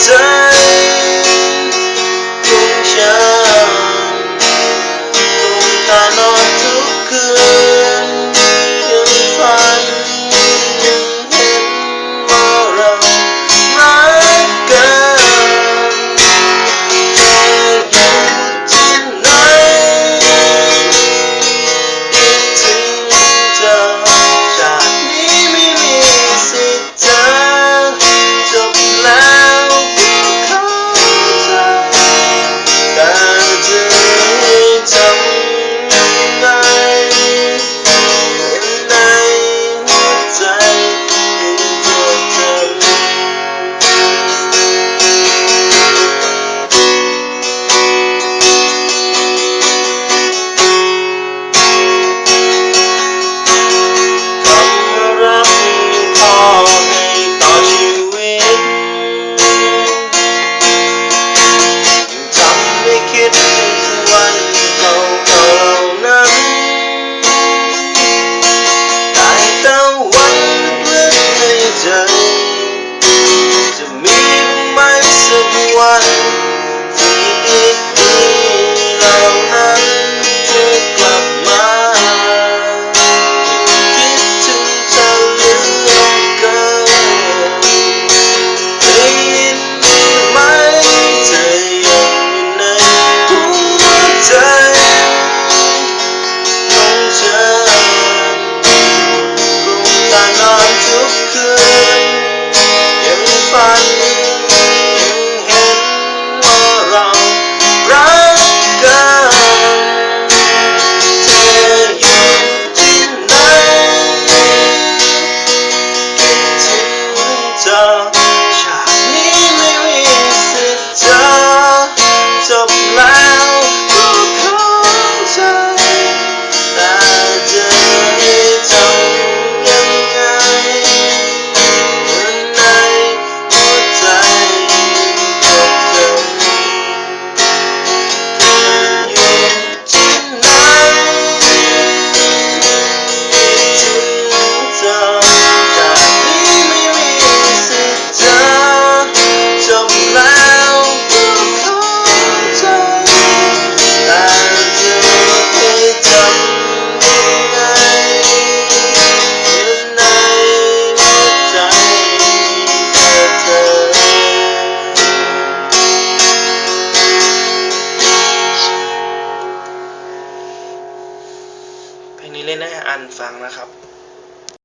ใจของฉันลงตานอนทุกคืนยังฝันยังเห็นว่าเรารักกันเธออยู่ที่ไหนคิดถึงเธอชาตินี้ไม่มีสิทธิ์เธอจบแล้วก็เข้าใจแต่เธอให้ทำยังไงในหัวใจยังจดจำคำว่ารักพ่อให้ต่อชีวิตทำให้คิดถึงวันเก่าๆเหล่านั้นได้แต่หวังลึกในใจจะมีบ้างไหมสักวันที่ดีๆเหล่านั้นจะกลับมาคิดถึงเธอเหลือเกินได้ยินไหมเธอยังอยู่ในหัวใจของฉันลงตานอนทุกคืนยังฝันยังเห็นว่าเรารักกันเธออยู่ที่ไหนคิดถึงเธอชาตินี้ไม่มีสิทธิ์เธอจบแล้วก็เข้าใจแต่จะให้ทำยังไงในหัวใจจดจำเธออยู่ที่ไหนคิดถึงเธอชาตินี้ไม่มีสิทธิ์เธอจบแล้วก็เข้าใจแต่จะให้ทำยังไงในหัวใจของเธอเพลงนี้เล่นให้อันฟังนะครับ